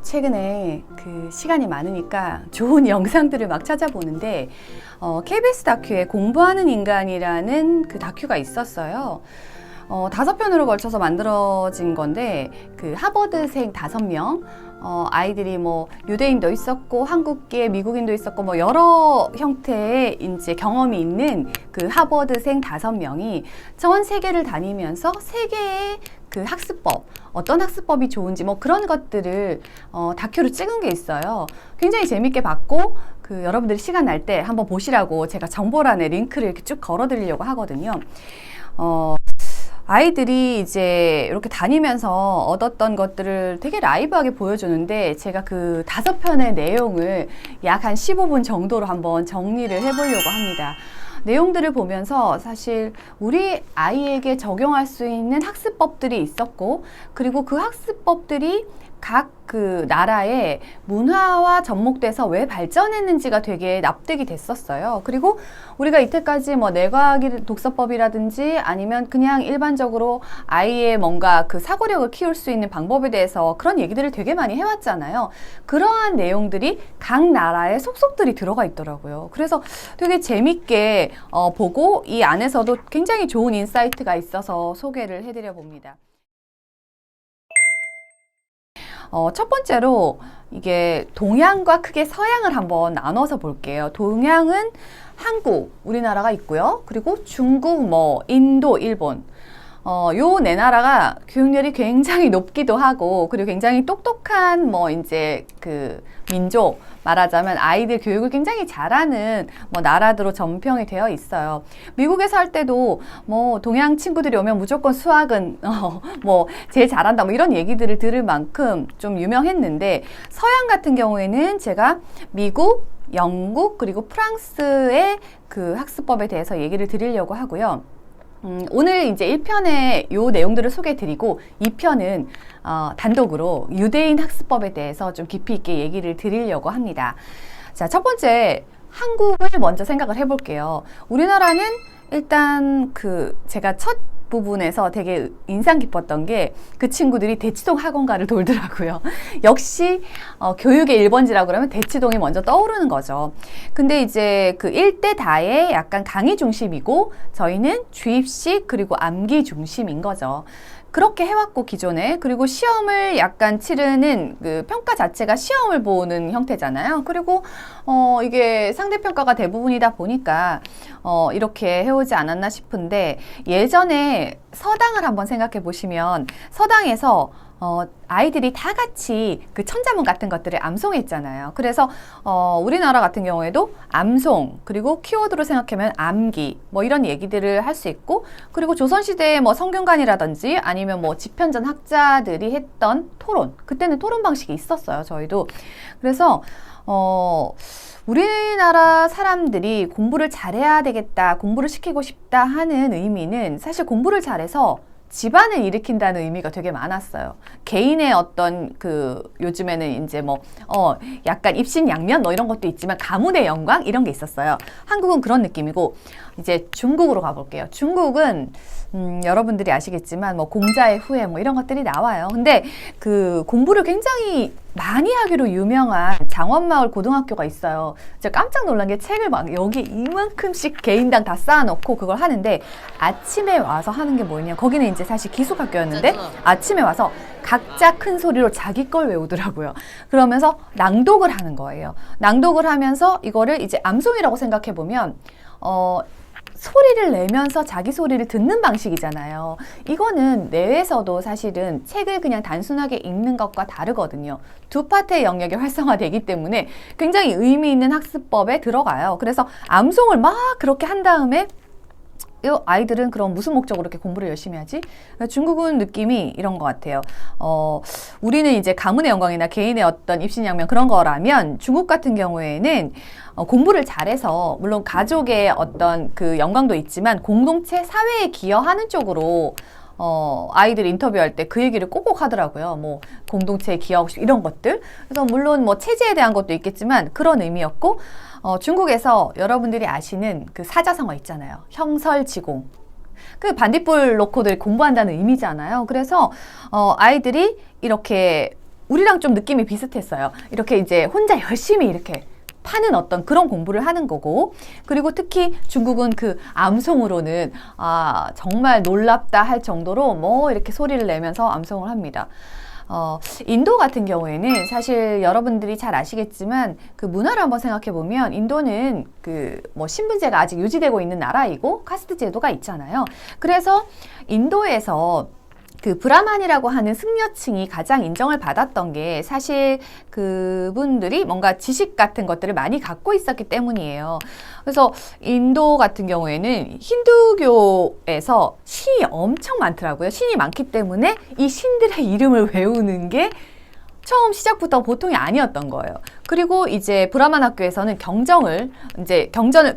최근에 그 시간이 많으니까 좋은 영상들을 막 찾아보는데 KBS 다큐에 공부하는 인간이라는 그 다큐가 있었어요. 5편으로 걸쳐서 만들어진 건데 그 하버드생 5명 아이들이 뭐 유대인도 있었고 한국계 미국인도 있었고 뭐 여러 형태의 이제 경험이 있는 그 하버드생 5명이 전 세계를 다니면서 세계의 그 학습법, 어떤 학습법이 좋은지 뭐 그런 것들을 다큐로 찍은 게 있어요. 굉장히 재밌게 봤고 그 여러분들이 시간 날 때 한번 보시라고 제가 정보란에 링크를 이렇게 쭉 걸어 드리려고 하거든요. 아이들이 이제 이렇게 다니면서 얻었던 것들을 되게 라이브하게 보여주는데 제가 그 5편의 내용을 약 한 15분 정도로 한번 정리를 해보려고 합니다. 내용들을 보면서 사실 우리 아이에게 적용할 수 있는 학습법들이 있었고, 그리고 그 학습법들이 각 그 나라의 문화와 접목돼서 왜 발전했는지가 되게 납득이 됐었어요. 그리고 우리가 이때까지 뭐 내과학 독서법이라든지 아니면 그냥 일반적으로 아이의 뭔가 그 사고력을 키울 수 있는 방법에 대해서 그런 얘기들을 되게 많이 해왔잖아요. 그러한 내용들이 각 나라의 속속들이 들어가 있더라고요. 그래서 되게 재밌게 보고 이 안에서도 굉장히 좋은 인사이트가 있어서 소개를 해드려 봅니다. 첫 번째로 이게 동양과 크게 서양을 한번 나눠서 볼게요. 동양은 한국, 우리나라가 있고요. 그리고 중국, 뭐 인도, 일본. 요 네 나라가 교육열이 굉장히 높기도 하고, 그리고 굉장히 똑똑한 뭐 이제 그 민족, 말하자면 아이들 교육을 굉장히 잘하는 뭐 나라들로 전평이 되어 있어요. 미국에서 할 때도 뭐 동양 친구들이 오면 무조건 수학은 뭐 제일 잘한다 뭐 이런 얘기들을 들을 만큼 좀 유명했는데, 서양 같은 경우에는 제가 미국, 영국 그리고 프랑스의 그 학습법에 대해서 얘기를 드리려고 하고요. 오늘 이제 1편에 요 내용들을 소개해드리고 2편은 단독으로 유대인 학습법에 대해서 좀 깊이 있게 얘기를 드리려고 합니다. 자, 첫 번째 한국을 먼저 생각을 해볼게요. 우리나라는 일단 그 제가 첫 부분에서 되게 인상 깊었던 게 그 친구들이 대치동 학원가를 돌더라고요. 역시 교육의 1번지라고 그러면 대치동이 먼저 떠오르는 거죠. 근데 이제 그 일대 다의 약간 강의 중심이고 저희는 주입식 그리고 암기 중심인 거죠. 그렇게 해왔고 기존에, 그리고 시험을 약간 치르는 그 평가 자체가 시험을 보는 형태잖아요. 그리고 이게 상대평가가 대부분이다 보니까 이렇게 해오지 않았나 싶은데, 예전에 서당을 한번 생각해 보시면 서당에서 아이들이 다 같이 그 천자문 같은 것들을 암송했잖아요. 그래서 우리나라 같은 경우에도 암송, 그리고 키워드로 생각하면 암기 뭐 이런 얘기들을 할 수 있고, 그리고 조선시대에 뭐 성균관이라든지 아니면 뭐 집현전 학자들이 했던 토론, 그때는 토론 방식이 있었어요, 저희도. 그래서 우리나라 사람들이 공부를 잘해야 되겠다, 공부를 시키고 싶다 하는 의미는 사실 공부를 잘해서 집안을 일으킨다는 의미가 되게 많았어요. 개인의 어떤 그 요즘에는 이제 뭐 약간 입신양면 뭐 이런 것도 있지만 가문의 영광 이런 게 있었어요. 한국은 그런 느낌이고, 이제 중국으로 가볼게요. 중국은 여러분들이 아시겠지만 뭐 공자의 후예 뭐 이런 것들이 나와요. 근데 그 공부를 굉장히 많이 하기로 유명한 장원마을 고등학교가 있어요. 제가 깜짝 놀란 게 책을 막 여기 이만큼씩 개인당 다 쌓아놓고 그걸 하는데, 아침에 와서 하는 게 뭐냐, 거기는 이제 사실 기숙학교였는데 아침에 와서 각자 큰 소리로 자기 걸 외우더라고요. 그러면서 낭독을 하는 거예요. 낭독을 하면서 이거를 이제 암송이라고 생각해 보면 소리를 내면서 자기 소리를 듣는 방식이잖아요. 이거는 뇌에서도 사실은 책을 그냥 단순하게 읽는 것과 다르거든요. 두 파트의 영역이 활성화되기 때문에 굉장히 의미 있는 학습법에 들어가요. 그래서 암송을 막 그렇게 한 다음에 이 아이들은 그럼 무슨 목적으로 이렇게 공부를 열심히 하지? 중국은 느낌이 이런 것 같아요. 우리는 이제 가문의 영광이나 개인의 어떤 입신양면 그런 거라면, 중국 같은 경우에는 공부를 잘해서 물론 가족의 어떤 그 영광도 있지만 공동체 사회에 기여하는 쪽으로 아이들 인터뷰할 때 그 얘기를 꼭꼭 하더라고요. 뭐 공동체에 기여하고 싶 이런 것들. 그래서 물론 뭐 체제에 대한 것도 있겠지만 그런 의미였고, 중국에서 여러분들이 아시는 그 사자성어 있잖아요. 형설지공. 그 반딧불 놓고들 공부한다는 의미잖아요. 그래서 아이들이 이렇게 우리랑 좀 느낌이 비슷했어요. 이렇게 이제 혼자 열심히 이렇게 파는 어떤 그런 공부를 하는 거고, 그리고 특히 중국은 그 암송으로는 정말 놀랍다 할 정도로 뭐 이렇게 소리를 내면서 암송을 합니다. 인도 같은 경우에는 사실 여러분들이 잘 아시겠지만 그 문화를 한번 생각해 보면 인도는 그 뭐 신분제가 아직 유지되고 있는 나라이고 카스트 제도가 있잖아요. 그래서 인도에서 그 브라만이라고 하는 승려층이 가장 인정을 받았던 게 사실 그분들이 뭔가 지식 같은 것들을 많이 갖고 있었기 때문이에요. 그래서 인도 같은 경우에는 힌두교에서 신이 엄청 많더라고요. 신이 많기 때문에 이 신들의 이름을 외우는 게 처음 시작부터 보통이 아니었던 거예요. 그리고 이제 브라만 학교에서는 경전을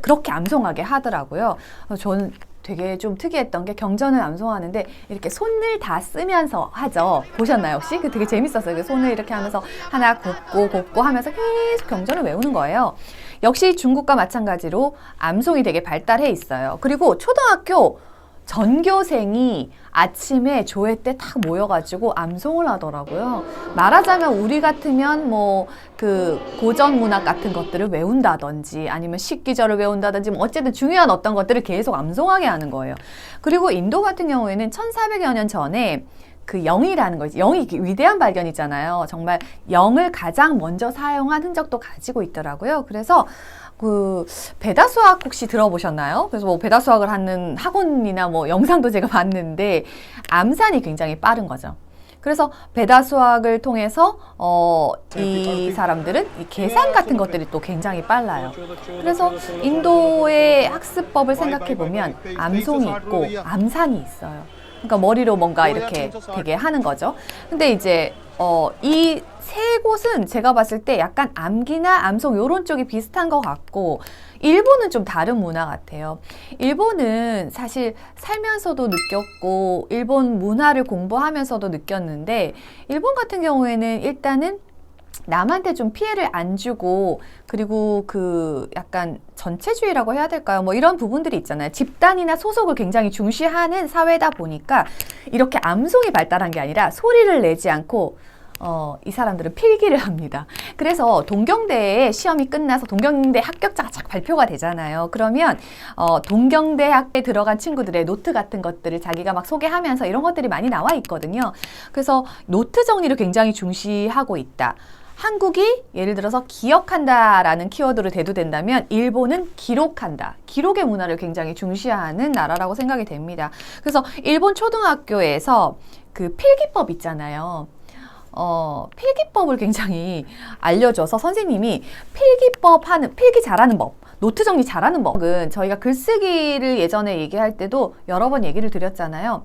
그렇게 암송하게 하더라고요. 저는 되게 좀 특이했던 게 경전을 암송하는데 이렇게 손을 다 쓰면서 하죠. 보셨나요 혹시? 그 되게 재밌었어요. 손을 이렇게 하면서 하나 곱고 하면서 계속 경전을 외우는 거예요. 역시 중국과 마찬가지로 암송이 되게 발달해 있어요. 그리고 초등학교 전교생이 아침에 조회 때 딱 모여가지고 암송을 하더라고요. 말하자면 우리 같으면 뭐 그 고전 문학 같은 것들을 외운다든지 아니면 식기절을 외운다든지 뭐 어쨌든 중요한 어떤 것들을 계속 암송하게 하는 거예요. 그리고 인도 같은 경우에는 1400여 년 전에 그 영이라는 거지. 영이 위대한 발견이잖아요. 정말 영을 가장 먼저 사용한 흔적도 가지고 있더라고요. 그래서 그 베다 수학 혹시 들어보셨나요? 그래서 뭐 베다 수학을 하는 학원이나 뭐 영상도 제가 봤는데 암산이 굉장히 빠른 거죠. 그래서 베다 수학을 통해서 이 사람들은 이 계산 같은 것들이 또 굉장히 빨라요. 그래서 인도의 학습법을 생각해 보면 암송이 있고 암산이 있어요. 그러니까 머리로 뭔가 이렇게 되게 하는 거죠. 근데 이제 이 세 곳은 제가 봤을 때 약간 암기나 암송 요런 쪽이 비슷한 것 같고 일본은 좀 다른 문화 같아요. 일본은 사실 살면서도 느꼈고 일본 문화를 공부하면서도 느꼈는데 일본 같은 경우에는 일단은 남한테 좀 피해를 안 주고 그리고 그 약간 전체주의라고 해야 될까요? 뭐 이런 부분들이 있잖아요. 집단이나 소속을 굉장히 중시하는 사회다 보니까 이렇게 암송이 발달한 게 아니라 소리를 내지 않고 이 사람들은 필기를 합니다. 그래서 동경대의 시험이 끝나서 동경대 합격자가 쫙 발표가 되잖아요. 그러면 동경대학에 들어간 친구들의 노트 같은 것들을 자기가 막 소개하면서 이런 것들이 많이 나와 있거든요. 그래서 노트 정리를 굉장히 중시하고 있다. 한국이 예를 들어서 기억한다라는 키워드로 대두된다면 일본은 기록한다. 기록의 문화를 굉장히 중시하는 나라라고 생각이 됩니다. 그래서 일본 초등학교에서 그 필기법 있잖아요. 필기법을 굉장히 알려줘서 선생님이 필기 잘하는 법, 노트 정리 잘하는 법은 저희가 글쓰기를 예전에 얘기할 때도 여러 번 얘기를 드렸잖아요.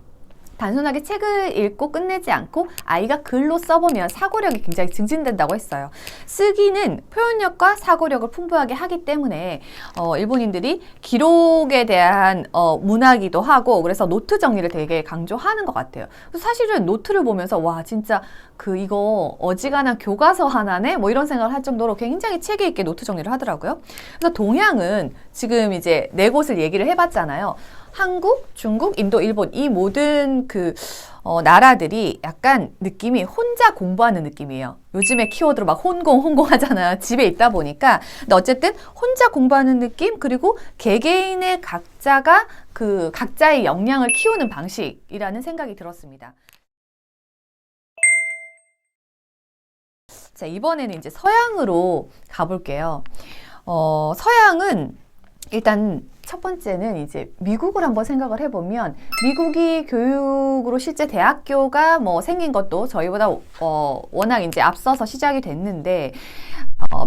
단순하게 책을 읽고 끝내지 않고 아이가 글로 써보면 사고력이 굉장히 증진된다고 했어요. 쓰기는 표현력과 사고력을 풍부하게 하기 때문에 일본인들이 기록에 대한 문화기도 하고 그래서 노트 정리를 되게 강조하는 것 같아요. 그래서 사실은 노트를 보면서 와 진짜 이거 어지간한 교과서 하나네? 뭐 이런 생각을 할 정도로 굉장히 체계 있게 노트 정리를 하더라고요. 그래서 동양은 지금 이제 네 곳을 얘기를 해봤잖아요. 한국, 중국, 인도, 일본 이 모든 나라들이 약간 느낌이 혼자 공부하는 느낌이에요. 요즘에 키워드로 막 혼공 하잖아요. 집에 있다 보니까. 근데 어쨌든 혼자 공부하는 느낌 그리고 개개인의 각자가 그 각자의 역량을 키우는 방식이라는 생각이 들었습니다. 자, 이번에는 이제 서양으로 가볼게요. 서양은 일단 첫 번째는 이제 미국을 한번 생각을 해보면 미국이 교육으로 실제 대학교가 뭐 생긴 것도 저희보다 워낙 이제 앞서서 시작이 됐는데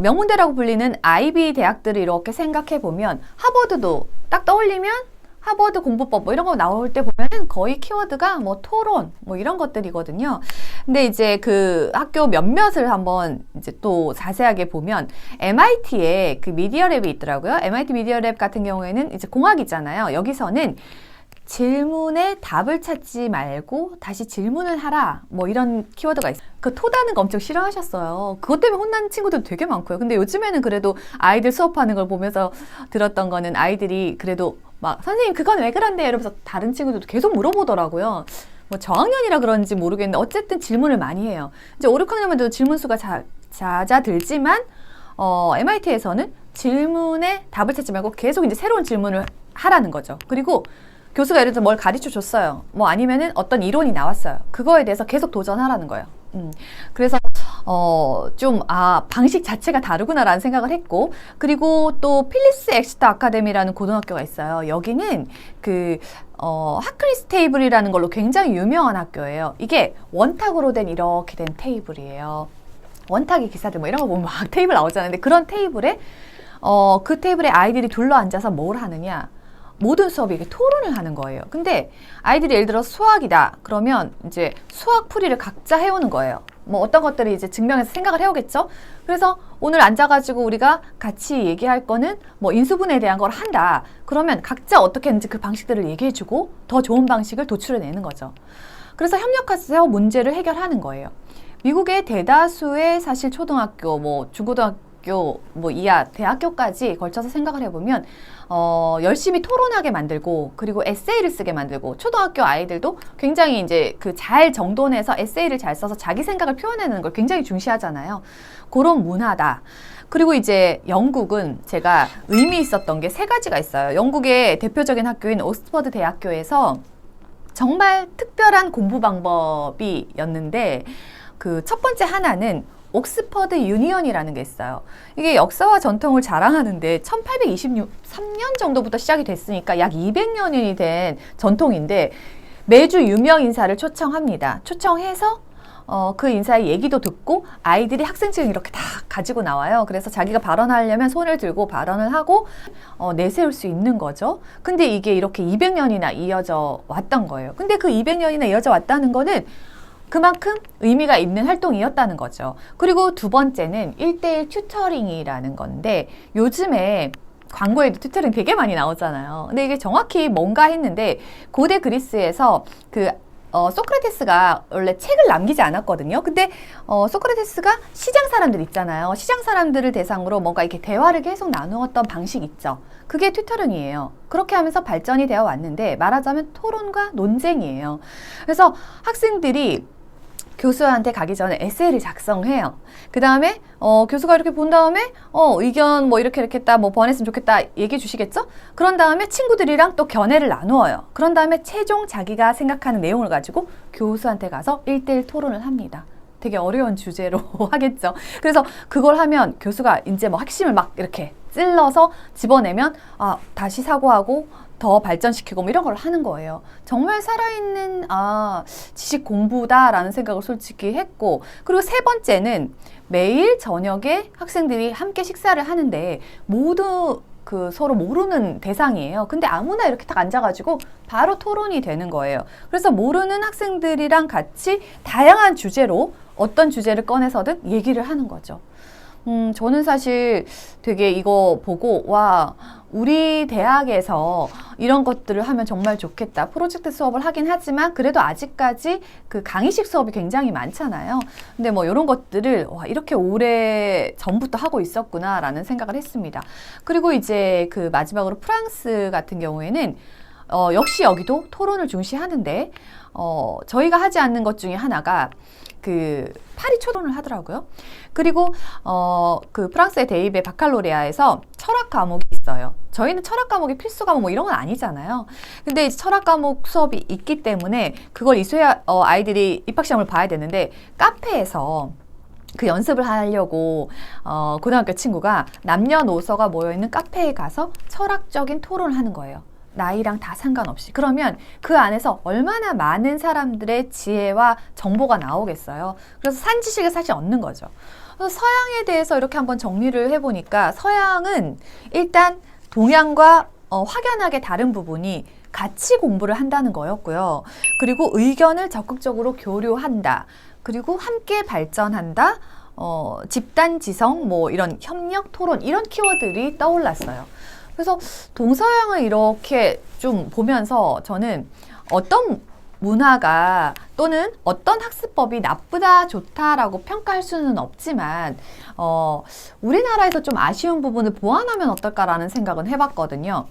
명문대라고 불리는 아이비 대학들을 이렇게 생각해 보면 하버드도 딱 떠올리면 하버드 공부법 뭐 이런 거 나올 때 보면은 거의 키워드가 뭐 토론 뭐 이런 것들이거든요. 근데 이제 그 학교 몇몇을 한번 이제 또 자세하게 보면 MIT에 그 미디어랩이 있더라고요. MIT 미디어랩 같은 경우에는 이제 공학이잖아요. 여기서는 질문에 답을 찾지 말고 다시 질문을 하라 뭐 이런 키워드가 있어요. 그 토다는 거 엄청 싫어하셨어요. 그것 때문에 혼난 친구들 되게 많고요. 근데 요즘에는 그래도 아이들 수업하는 걸 보면서 들었던 거는 아이들이 그래도 막 선생님 그건 왜 그런데요? 이러면서 다른 친구들도 계속 물어보더라고요. 뭐 저학년이라 그런지 모르겠는데 어쨌든 질문을 많이 해요. 이제 5, 6학년만 돼도 질문 수가 잦아들지만 MIT에서는 질문에 답을 찾지 말고 계속 이제 새로운 질문을 하라는 거죠. 그리고 교수가 예를 들어 뭘 가르쳐 줬어요. 뭐 아니면은 어떤 이론이 나왔어요. 그거에 대해서 계속 도전하라는 거예요. 그래서 방식 자체가 다르구나라는 생각을 했고, 그리고 또 필립스 엑스터 아카데미라는 고등학교가 있어요. 여기는 하클리스 테이블이라는 걸로 굉장히 유명한 학교예요. 이게 원탁으로 된 이렇게 된 테이블이에요. 원탁의 기사들 뭐 이런 거 보면 막 테이블 나오잖아요. 근데 그런 테이블에 그 테이블에 아이들이 둘러 앉아서 뭘 하느냐? 모든 수업이 이렇게 토론을 하는 거예요. 근데 아이들이 예를 들어 수학이다. 그러면 이제 수학 풀이를 각자 해오는 거예요. 뭐 어떤 것들이 이제 증명해서 생각을 해오겠죠. 그래서 오늘 앉아가지고 우리가 같이 얘기할 거는 뭐 인수분해에 대한 걸 한다. 그러면 각자 어떻게 했는지 그 방식들을 얘기해주고 더 좋은 방식을 도출해내는 거죠. 그래서 협력해서 문제를 해결하는 거예요. 미국의 대다수의 사실 초등학교, 뭐 중고등학교 뭐 이하 대학교까지 걸쳐서 생각을 해보면 열심히 토론하게 만들고, 그리고 에세이를 쓰게 만들고, 초등학교 아이들도 굉장히 이제 잘 정돈해서 에세이를 잘 써서 자기 생각을 표현하는 걸 굉장히 중시하잖아요. 그런 문화다. 그리고 이제 영국은 제가 의미 있었던 게 3가지가 있어요. 영국의 대표적인 학교인 옥스퍼드 대학교에서 정말 특별한 공부 방법이었는데, 첫 번째 하나는 옥스퍼드 유니언이라는 게 있어요. 이게 역사와 전통을 자랑하는데 1823년 정도부터 시작이 됐으니까 약 200년이 된 전통인데, 매주 유명 인사를 초청합니다. 초청해서 그 인사의 얘기도 듣고 아이들이 학생증 이렇게 다 가지고 나와요. 그래서 자기가 발언하려면 손을 들고 발언을 하고 내세울 수 있는 거죠. 근데 이게 이렇게 200년이나 이어져 왔던 거예요. 근데 그 200년이나 이어져 왔다는 거는 그만큼 의미가 있는 활동이었다는 거죠. 그리고 2번째는 1:1 튜터링이라는 건데, 요즘에 광고에도 튜터링 되게 많이 나오잖아요. 근데 이게 정확히 뭔가 했는데, 고대 그리스에서 소크라테스가 원래 책을 남기지 않았거든요. 근데 소크라테스가 시장 사람들 있잖아요. 시장 사람들을 대상으로 뭔가 이렇게 대화를 계속 나누었던 방식 있죠. 그게 튜터링이에요. 그렇게 하면서 발전이 되어 왔는데, 말하자면 토론과 논쟁이에요. 그래서 학생들이 교수한테 가기 전에 에세이를 작성해요. 그 다음에 교수가 이렇게 본 다음에 의견 뭐 이렇게 했다, 뭐 보완했으면 좋겠다 얘기해 주시겠죠? 그런 다음에 친구들이랑 또 견해를 나누어요. 그런 다음에 최종 자기가 생각하는 내용을 가지고 교수한테 가서 1:1 토론을 합니다. 되게 어려운 주제로 하겠죠. 그래서 그걸 하면 교수가 이제 뭐 핵심을 막 이렇게 찔러서 집어내면 다시 사고하고 더 발전시키고 뭐 이런 걸 하는 거예요. 정말 살아있는 지식 공부다라는 생각을 솔직히 했고, 그리고 3번째는 매일 저녁에 학생들이 함께 식사를 하는데 모두 서로 모르는 대상이에요. 근데 아무나 이렇게 딱 앉아가지고 바로 토론이 되는 거예요. 그래서 모르는 학생들이랑 같이 다양한 주제로 어떤 주제를 꺼내서든 얘기를 하는 거죠. 저는 사실 되게 이거 보고 우리 대학에서 이런 것들을 하면 정말 좋겠다. 프로젝트 수업을 하긴 하지만 그래도 아직까지 강의식 수업이 굉장히 많잖아요. 근데 뭐 이런 것들을 이렇게 오래 전부터 하고 있었구나라는 생각을 했습니다. 그리고 이제 마지막으로 프랑스 같은 경우에는 역시 여기도 토론을 중시하는데 저희가 하지 않는 것 중에 하나가 파리 토론을 하더라고요. 그리고 프랑스의 대입의 바칼로레아에서 철학 과목이 있어요. 저희는 철학 과목이 필수 과목 뭐 이런 건 아니잖아요. 근데 이제 철학 과목 수업이 있기 때문에 그걸 이수해야 아이들이 입학시험을 봐야 되는데, 카페에서 연습을 하려고 고등학교 친구가 남녀노소가 모여있는 카페에 가서 철학적인 토론을 하는 거예요. 나이랑 다 상관없이. 그러면 그 안에서 얼마나 많은 사람들의 지혜와 정보가 나오겠어요. 그래서 산 지식을 사실 얻는 거죠. 그래서 서양에 대해서 이렇게 한번 정리를 해보니까, 서양은 일단 동양과 확연하게 다른 부분이 같이 공부를 한다는 거였고요. 그리고 의견을 적극적으로 교류한다. 그리고 함께 발전한다. 집단 지성, 뭐 이런 협력, 토론, 이런 키워드들이 떠올랐어요. 그래서 동서양을 이렇게 좀 보면서 저는 어떤 문화가 또는 어떤 학습법이 나쁘다 좋다라고 평가할 수는 없지만 우리나라에서 좀 아쉬운 부분을 보완하면 어떨까라는 생각은 해봤거든요.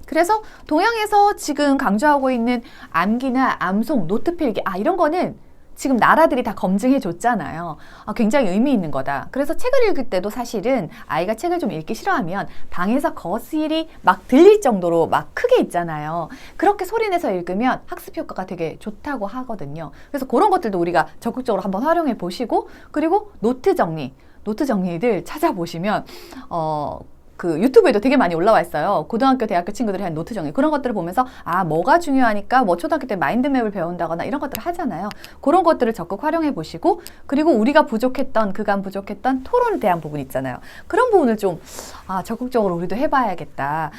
그래서 동양에서 지금 강조하고 있는 암기나 암송, 노트 필기, 이런 거는 지금 나라들이 다 검증해 줬잖아요. 굉장히 의미 있는 거다. 그래서 책을 읽을 때도 사실은 아이가 책을 좀 읽기 싫어하면 방에서 거실이 막 들릴 정도로 막 크게 있잖아요. 그렇게 소리내서 읽으면 학습 효과가 되게 좋다고 하거든요. 그래서 그런 것들도 우리가 적극적으로 한번 활용해 보시고, 그리고 노트 정리들 찾아보시면 그 유튜브에도 되게 많이 올라와 있어요. 고등학교, 대학교 친구들이 한 노트 정리. 그런 것들을 보면서 뭐가 중요하니까 뭐 초등학교 때 마인드맵을 배운다거나 이런 것들을 하잖아요. 그런 것들을 적극 활용해 보시고, 그리고 우리가 그간 부족했던 토론에 대한 부분 있잖아요. 그런 부분을 좀 적극적으로 우리도 해봐야겠다.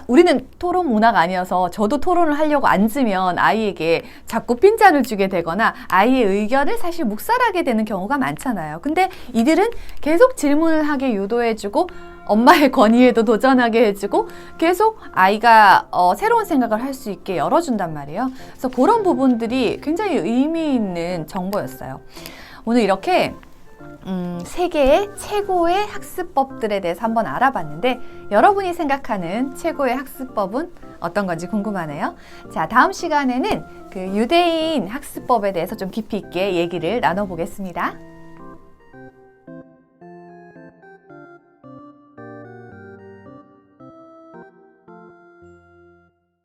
우리는 토론 문화가 아니어서 저도 토론을 하려고 앉으면 아이에게 자꾸 핀잔을 주게 되거나 아이의 의견을 사실 묵살하게 되는 경우가 많잖아요. 근데 이들은 계속 질문을 하게 유도해주고 엄마의 권위에도 도전하게 해주고 계속 아이가 새로운 생각을 할 수 있게 열어준단 말이에요. 그래서 그런 부분들이 굉장히 의미 있는 정보였어요. 오늘 이렇게 세계의 최고의 학습법들에 대해서 한번 알아봤는데, 여러분이 생각하는 최고의 학습법은 어떤 건지 궁금하네요. 자, 다음 시간에는 그 유대인 학습법에 대해서 좀 깊이 있게 얘기를 나눠보겠습니다.